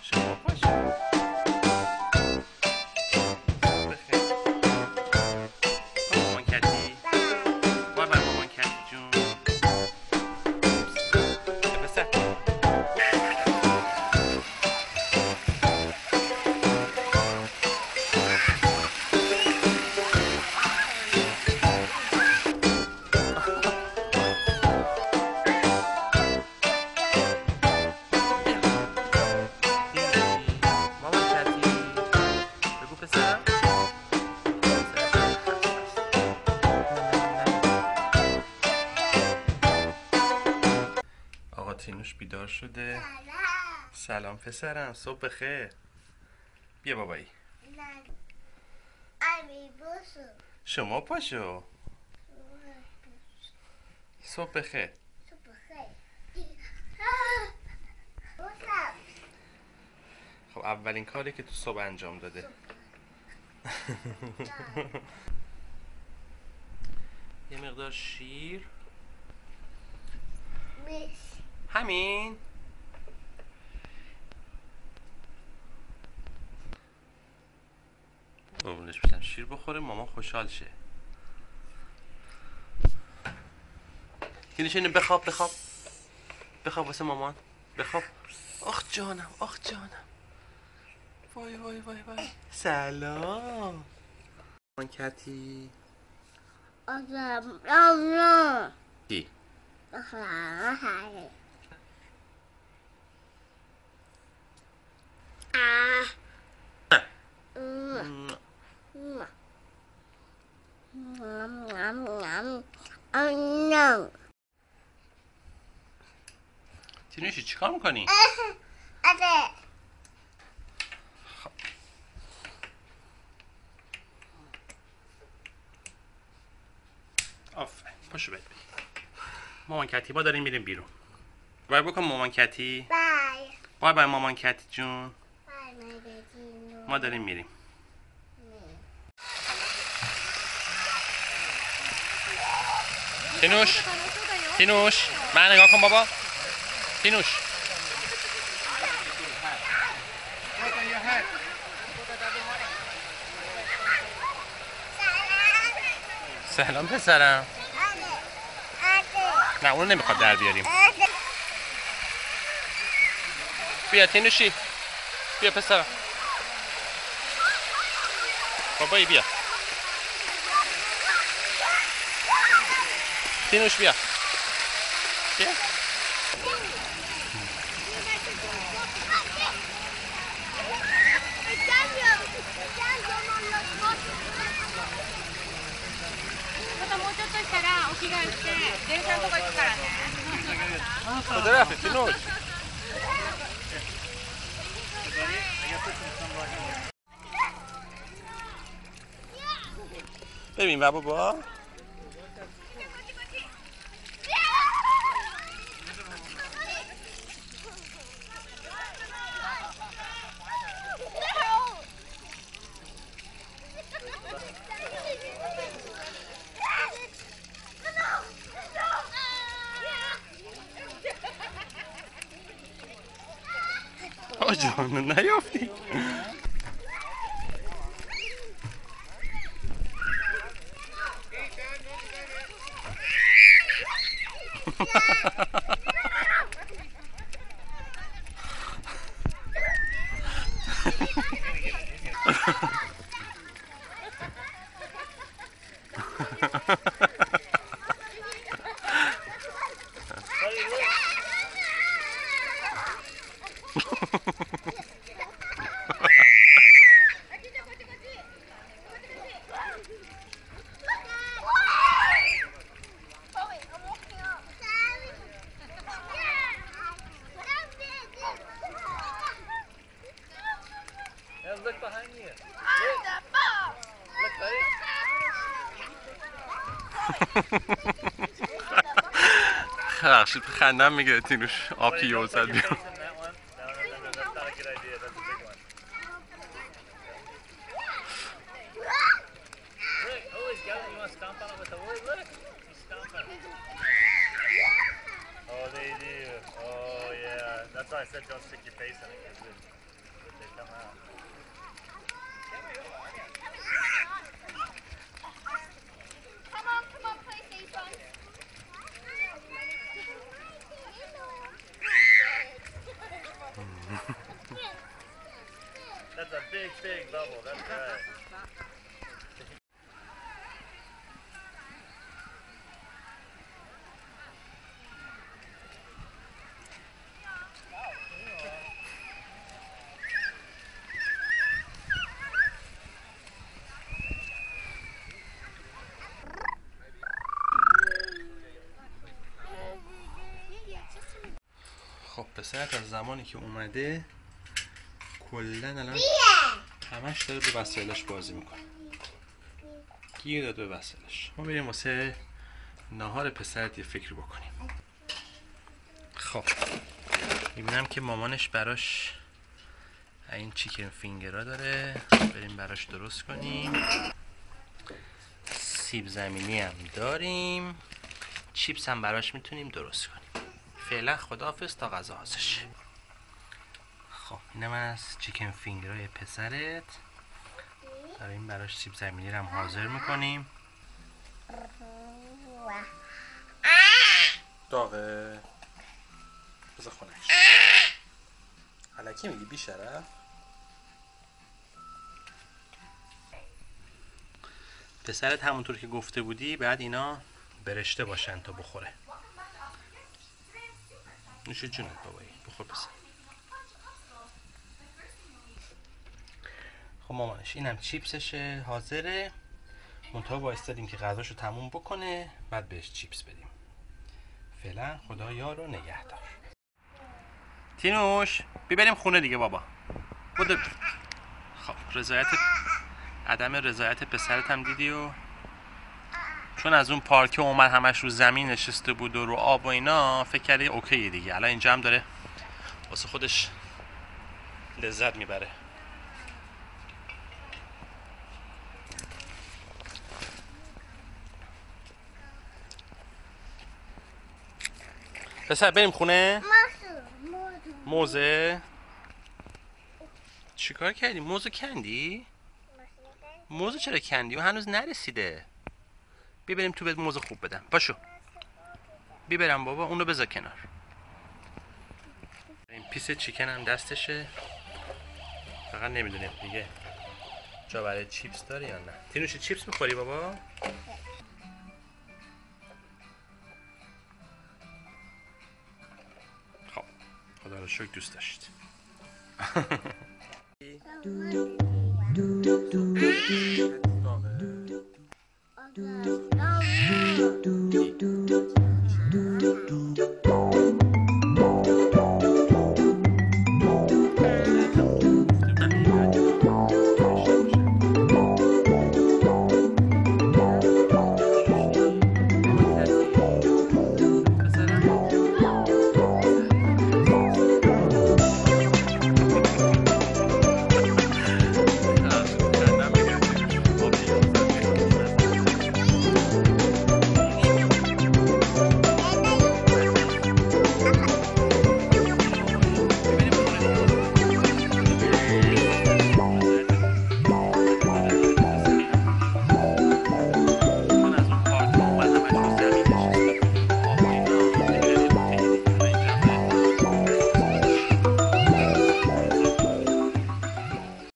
شما پاشو. بخیر. با مامان کتی. بای بای مامان کتی جون. بسر. مامان کتی. بگو پسرم. آقا تینوش بیدار شده. سلام پسرم، صبح بخیر. بیا بابایی. شما پاشو. صبح بخیر. خب اولین کاری که تو صبح انجام داده. یه مقدار شیر. همین. قربونش بشم شیر بخوره مامان خوشحال شه. اینو بخواب بخواب بخواب واسه مامان بخواب. آخ جانم آخ جانم. وای وای وای وای. سلام مامان کتی. کی؟ تینوشی چی کار میکنی؟ آفرین پاشو بید. مامان کتی ما داریم میریم بیرون. بای بکن مامان کتی. بای بای مامان کتی جون. ما داریم میریم. تینوش تینوش من نگاه کن بابا. تینوش سلام پسرم. نه اونو نمیخواد در بیاریم. بیا تینوشی بیا پسرم. بابایی بیا. تینوش بیا. بیا. کجا رفتی تینوش؟ ببین بابا. جان نیافتی. Look behind you. Look, buddy. بخشید خندم میگه تینوش آبی یو زد بیرون. Oh, they do. Oh, yeah. That's why I said don't stick your face in it because they come out. Come on, play safe one. That's a big bubble. That's right. خب پسرت از زمانی که اومده کلن الان همش داره به وسایلش بازی میکنه. گیر داد به وسایلش. ما بریم واسه ناهار پسرت یه فکری بکنیم. خب میبینم که مامانش براش این چیکن فینگرها داره، بریم براش درست کنیم. سیب زمینی هم داریم، چیپس هم براش میتونیم درست کنیم. فعلا خداحافظ تا غذا حاضر شه. خب اینم از چیکن فینگرهای پسرت، داریم براش سیب زمینی رو هم حاضر میکنیم. داغه بذار خونش. الکی میگی بی شرف. پسرت همونطور که گفته بودی بعد اینا برشته باشن تا بخوره. نوش جونت بابایی، بخور پسر. خب مامانش اینم چیپسشه حاضره، منتها وایستادیم که غذاشو تموم بکنه بعد بهش چیپس بدیم. فعلا خدا یار و نگهدار. تینوش ببریم خونه دیگه بابا. بودو. خب عدم رضایت پسرت هم دیدی و چون از اون پارکه اومد همش رو زمین نشسته بود و رو آب و اینا فکر کردی اوکی دیگه. الان اینجا هم داره واسه خودش لذت میبره. پسر بریم خونه؟ موزه؟ چیکار کردی؟ موزه کندی؟ موزه چرا کندی؟ و هنوز نرسیده. بریم تو موزه خوب بدم. پاشو. بیبرم بابا، اونو بذار کنار. این پیس چیکن هم دستشه. فقط نمیدونیم دیگه جا برای چیپس داره یا نه. تینوش چیپس میخوری بابا؟ خب خدا رو شکر دوست داشت.